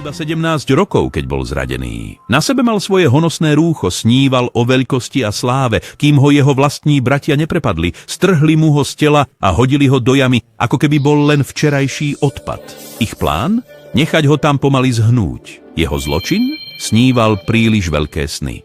iba 17 rokov, keď bol zradený. Na sebe mal svoje honosné rúcho, sníval o veľkosti a sláve, kým ho jeho vlastní bratia neprepadli, strhli mu ho z tela a hodili ho do jamy, ako keby bol len včerajší odpad. Ich plán? Nechať ho tam pomaly zhnúť. Jeho zločin? Sníval príliš veľké sny.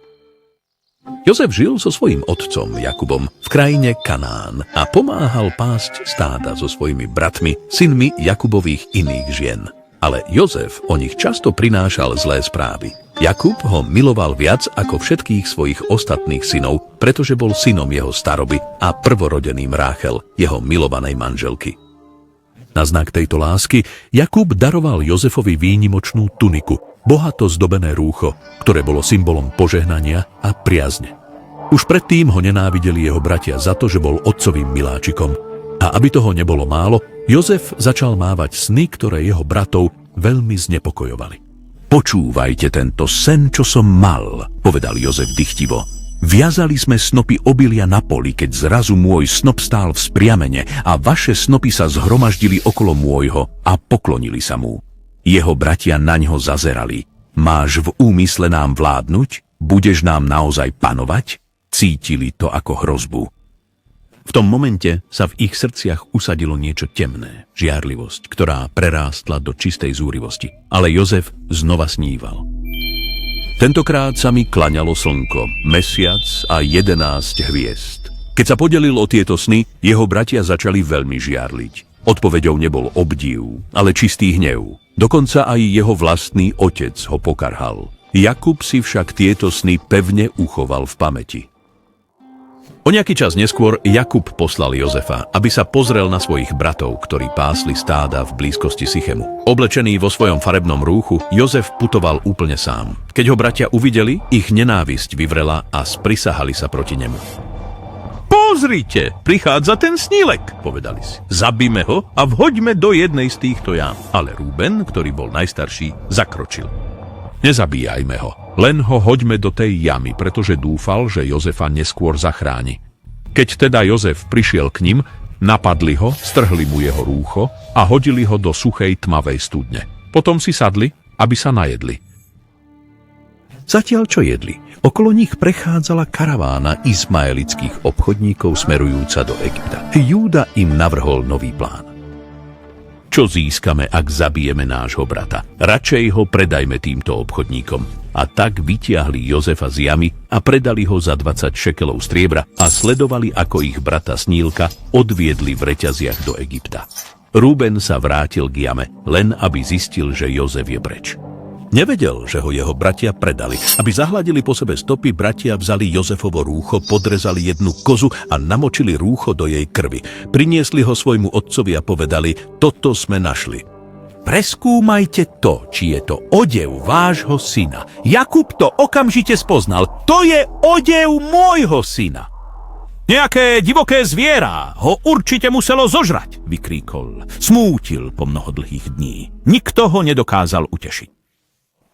Jozef žil so svojím otcom Jakubom v krajine Kanán a pomáhal pásť stáda so svojimi bratmi, synmi Jakubových iných žien. Ale Jozef o nich často prinášal zlé správy. Jakub ho miloval viac ako všetkých svojich ostatných synov, pretože bol synom jeho staroby a prvorodeným Ráchel, jeho milovanej manželky. Na znak tejto lásky Jakub daroval Jozefovi výnimočnú tuniku, bohato zdobené rúcho, ktoré bolo symbolom požehnania a priazne. Už predtým ho nenávideli jeho bratia za to, že bol otcovým miláčikom. A aby toho nebolo málo, Jozef začal mávať sny, ktoré jeho bratov veľmi znepokojovali. Počúvajte tento sen, čo som mal, povedal Jozef dychtivo. Viazali sme snopy obilia na poli, keď zrazu môj snop stál v spriamene a vaše snopy sa zhromaždili okolo môjho a poklonili sa mu. Jeho bratia naňho zazerali. Máš v úmysle nám vládnuť? Budeš nám naozaj panovať? Cítili to ako hrozbu. V tom momente sa v ich srdciach usadilo niečo temné, žiarlivosť, ktorá prerástla do čistej zúrivosti. Ale Jozef znova sníval. Tentokrát sa mi klaňalo slnko, mesiac a 11 hviezd. Keď sa podelil o tieto sny, jeho bratia začali veľmi žiarliť. Odpoveďou nebol obdiv, ale čistý hnev. Dokonca aj jeho vlastný otec ho pokarhal. Jakub si však tieto sny pevne uchoval v pamäti. O nejaký čas neskôr Jakub poslal Jozefa, aby sa pozrel na svojich bratov, ktorí pásli stáda v blízkosti Sychemu. Oblečený vo svojom farebnom rúchu, Jozef putoval úplne sám. Keď ho bratia uvideli, ich nenávisť vyvrela a sprisahali sa proti nemu. Pozrite, prichádza ten snílek, povedali si. Zabíme ho a vhoďme do jednej z týchto jám. Ale Rúben, ktorý bol najstarší, zakročil. Nezabíjajme ho, len ho hoďme do tej jamy, pretože dúfal, že Jozefa neskôr zachráni. Keď teda Jozef prišiel k nim, napadli ho, strhli mu jeho rúcho a hodili ho do suchej tmavej studne. Potom si sadli, aby sa najedli. Zatiaľ čo jedli, okolo nich prechádzala karavána izmaelických obchodníkov smerujúca do Egypta. Júda im navrhol nový plán. Čo získame, ak zabijeme nášho brata? Radšej ho predajme týmto obchodníkom. A tak vytiahli Jozefa z jamy a predali ho za 20 šekelov striebra a sledovali, ako ich brata Snílka odviedli v reťaziach do Egypta. Rúben sa vrátil k jame, len aby zistil, že Jozef je preč. Nevedel, že ho jeho bratia predali. Aby zahladili po sebe stopy, bratia vzali Jozefovo rúcho, podrezali jednu kozu a namočili rúcho do jej krvi. Priniesli ho svojmu otcovi a povedali, toto sme našli. Preskúmajte to, či je to odev vášho syna. Jakub to okamžite spoznal. To je odev môjho syna. Nejaké divoké zviera ho určite muselo zožrať, vykríkol. Smútil po mnoho dlhých dní. Nikto ho nedokázal utešiť.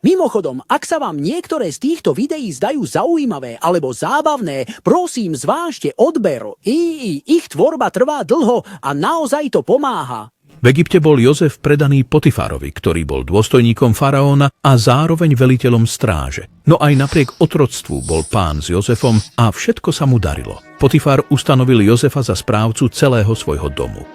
Mimochodom, ak sa vám niektoré z týchto videí zdajú zaujímavé alebo zábavné, prosím zvážte odber. Ich tvorba trvá dlho a naozaj to pomáha. V Egypte bol Jozef predaný Potifárovi, ktorý bol dôstojníkom faraóna a zároveň veliteľom stráže. No aj napriek otroctvu bol pán s Jozefom a všetko sa mu darilo. Potifár ustanovil Jozefa za správcu celého svojho domu.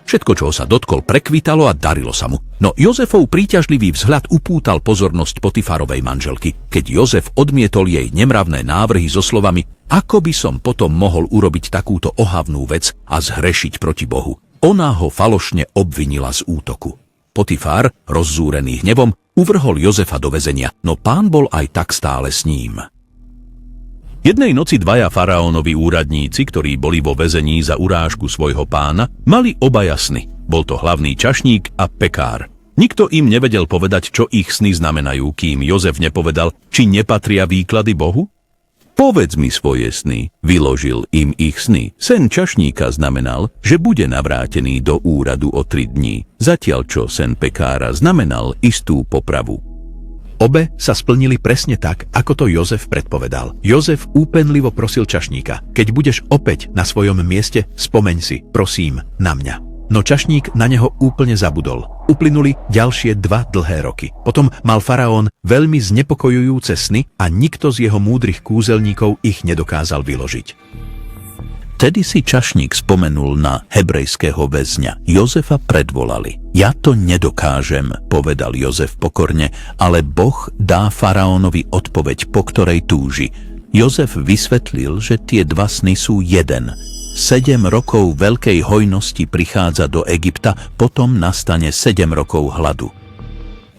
Všetko, čoho sa dotkol, prekvitalo a darilo sa mu. No Jozefov príťažlivý vzhľad upútal pozornosť Potifárovej manželky, keď Jozef odmietol jej nemravné návrhy so slovami ako by som potom mohol urobiť takúto ohavnú vec a zhrešiť proti Bohu. Ona ho falošne obvinila z útoku. Potifár, rozzúrený hnevom, uvrhol Jozefa do väzenia, no pán bol aj tak stále s ním. Jednej noci dvaja faraónovi úradníci, ktorí boli vo väzení za urážku svojho pána, mali obaja sny. Bol to hlavný čašník a pekár. Nikto im nevedel povedať, čo ich sny znamenajú, kým Jozef nepovedal, či nepatria výklady Bohu? Povedz mi svoje sny, vyložil im ich sny. Sen čašníka znamenal, že bude navrátený do úradu o 3 dní, zatiaľ čo sen pekára znamenal istú popravu. Obe sa splnili presne tak, ako to Jozef predpovedal. Jozef úpenlivo prosil čašníka, keď budeš opäť na svojom mieste, spomeň si, prosím, na mňa. No čašník na neho úplne zabudol. Uplynuli ďalšie 2 dlhé roky. Potom mal faraón veľmi znepokojujúce sny a nikto z jeho múdrych kúzelníkov ich nedokázal vyložiť. Tedy si čašník spomenul na hebrejského väzňa. Jozefa predvolali. Ja to nedokážem, povedal Jozef pokorne, ale Boh dá faraónovi odpoveď, po ktorej túži. Jozef vysvetlil, že tie 2 sny sú jeden. 7 rokov veľkej hojnosti prichádza do Egypta, potom nastane 7 rokov hladu.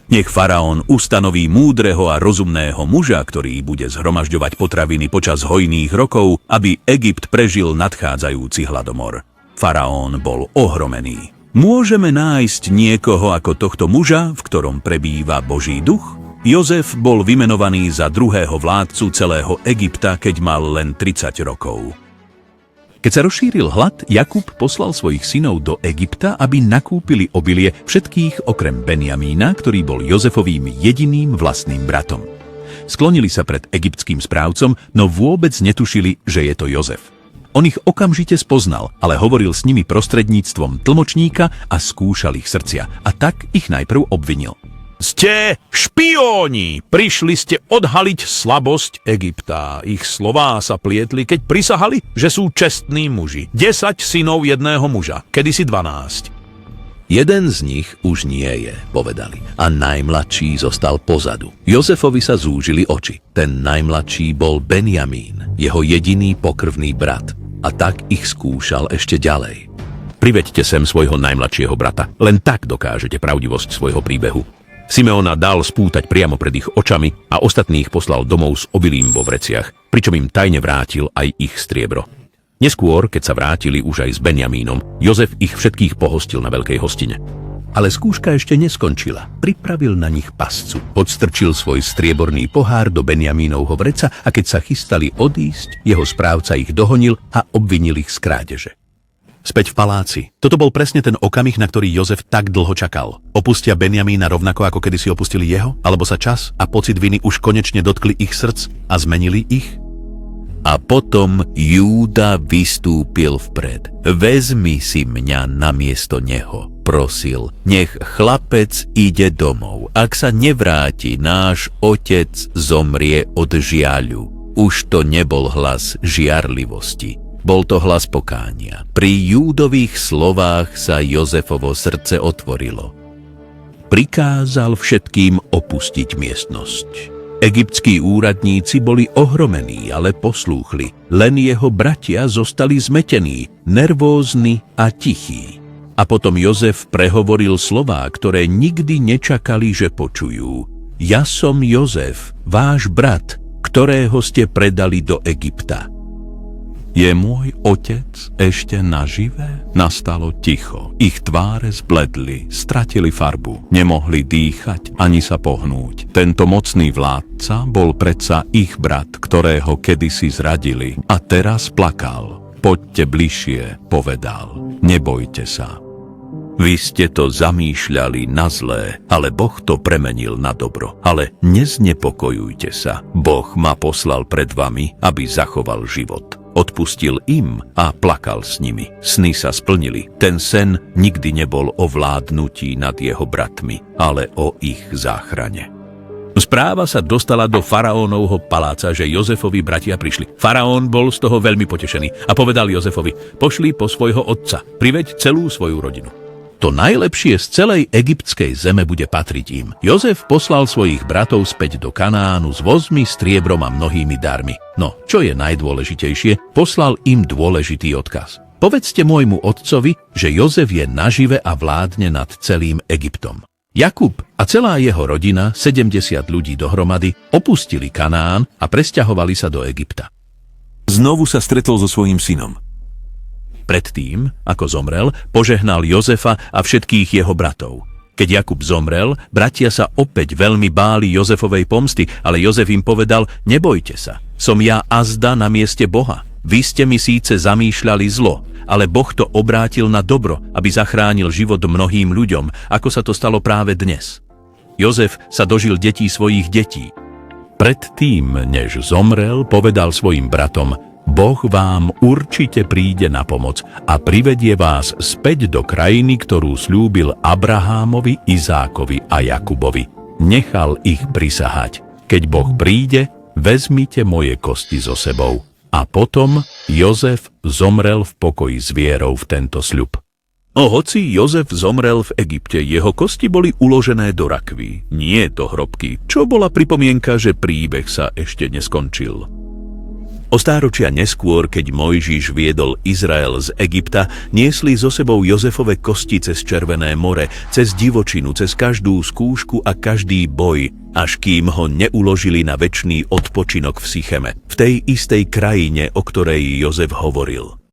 Nech faraón ustanoví múdreho a rozumného muža, ktorý bude zhromažďovať potraviny počas hojných rokov, aby Egypt prežil nadchádzajúci hladomor. Faraón bol ohromený. Môžeme nájsť niekoho ako tohto muža, v ktorom prebýva Boží duch? Jozef bol vymenovaný za druhého vládcu celého Egypta, keď mal len 30 rokov. Keď sa rozšíril hlad, Jakub poslal svojich synov do Egypta, aby nakúpili obilie všetkých okrem Benjamína, ktorý bol Jozefovým jediným vlastným bratom. Sklonili sa pred egyptským správcom, no vôbec netušili, že je to Jozef. On ich okamžite spoznal, ale hovoril s nimi prostredníctvom tlmočníka a skúšal ich srdcia. A tak ich najprv obvinil. Ste špióni! Prišli ste odhaliť slabosť Egypta. Ich slová sa plietli, keď prisahali, že sú čestní muži. 10 synov jedného muža, kedysi 12. Jeden z nich už nie je, povedali, a najmladší zostal pozadu. Jozefovi sa zúžili oči. Ten najmladší bol Benjamín, jeho jediný pokrvný brat. A tak ich skúšal ešte ďalej. Priveďte sem svojho najmladšieho brata. Len tak dokážete pravdivosť svojho príbehu. Simeona dal spútať priamo pred ich očami a ostatných poslal domov s obilím vo vreciach, pričom im tajne vrátil aj ich striebro. Neskôr, keď sa vrátili už aj s Benjamínom, Jozef ich všetkých pohostil na veľkej hostine. Ale skúška ešte neskončila. Pripravil na nich pascu, podstrčil svoj strieborný pohár do Benjamínovho vreca a keď sa chystali odísť, jeho správca ich dohonil a obvinil ich z krádeže. Späť v paláci. Toto bol presne ten okamih, na ktorý Jozef tak dlho čakal. Opustia Benjamína rovnako, ako kedysi opustili jeho? Alebo sa čas a pocit viny už konečne dotkli ich srdc a zmenili ich? A potom Júda vystúpil vpred. Vezmi si mňa namiesto neho, prosil. Nech chlapec ide domov. Ak sa nevráti, náš otec zomrie od žiaľu. Už to nebol hlas žiarlivosti. Bol to hlas pokánia. Pri Júdových slovách sa Jozefovo srdce otvorilo. Prikázal všetkým opustiť miestnosť. Egyptskí úradníci boli ohromení, ale poslúchli. Len jeho bratia zostali zmetení, nervózni a tichí. A potom Jozef prehovoril slová, ktoré nikdy nečakali, že počujú. Ja som Jozef, váš brat, ktorého ste predali do Egypta. Je môj otec ešte naživé? Nastalo ticho. Ich tváre zbledli, stratili farbu. Nemohli dýchať ani sa pohnúť. Tento mocný vládca bol predsa ich brat, ktorého kedysi zradili. A teraz plakal. Poďte bližšie, povedal. Nebojte sa. Vy ste to zamýšľali na zlé, ale Boh to premenil na dobro. Ale neznepokojujte sa. Boh ma poslal pred vami, aby zachoval život. Odpustil im a plakal s nimi. Sny sa splnili. Ten sen nikdy nebol o vládnutí nad jeho bratmi, ale o ich záchrane. Správa sa dostala do faraónovho paláca, že Jozefovi bratia prišli. Faraón bol z toho veľmi potešený a povedal Jozefovi: pošli po svojho otca, priveď celú svoju rodinu. To najlepšie z celej egyptskej zeme bude patriť im. Jozef poslal svojich bratov späť do Kanánu s vozmi, striebrom a mnohými darmi. No, čo je najdôležitejšie, poslal im dôležitý odkaz. Povedzte môjmu otcovi, že Jozef je nažive a vládne nad celým Egyptom. Jakub a celá jeho rodina, 70 ľudí dohromady, opustili Kanán a presťahovali sa do Egypta. Znovu sa stretol so svojím synom. Predtým, ako zomrel, požehnal Jozefa a všetkých jeho bratov. Keď Jakub zomrel, bratia sa opäť veľmi báli Jozefovej pomsty, ale Jozef im povedal: nebojte sa, som ja azda na mieste Boha. Vy ste mi síce zamýšľali zlo, ale Boh to obrátil na dobro, aby zachránil život mnohým ľuďom, ako sa to stalo práve dnes. Jozef sa dožil detí svojich detí. Predtým, než zomrel, povedal svojim bratom: Boh vám určite príde na pomoc a privedie vás späť do krajiny, ktorú sľúbil Abrahámovi, Izákovi a Jakubovi. Nechal ich prisahať. Keď Boh príde, vezmite moje kosti so sebou. A potom Jozef zomrel v pokoji s vierou v tento sľub. Hoci Jozef zomrel v Egypte, jeho kosti boli uložené do rakví, nie do hrobky, čo bola pripomienka, že príbeh sa ešte neskončil. O stáročia neskôr, keď Mojžiš viedol Izrael z Egypta, niesli so sebou Jozefove kosti cez Červené more, cez divočinu, cez každú skúšku a každý boj, až kým ho neuložili na večný odpočinok v Sycheme, v tej istej krajine, o ktorej Jozef hovoril.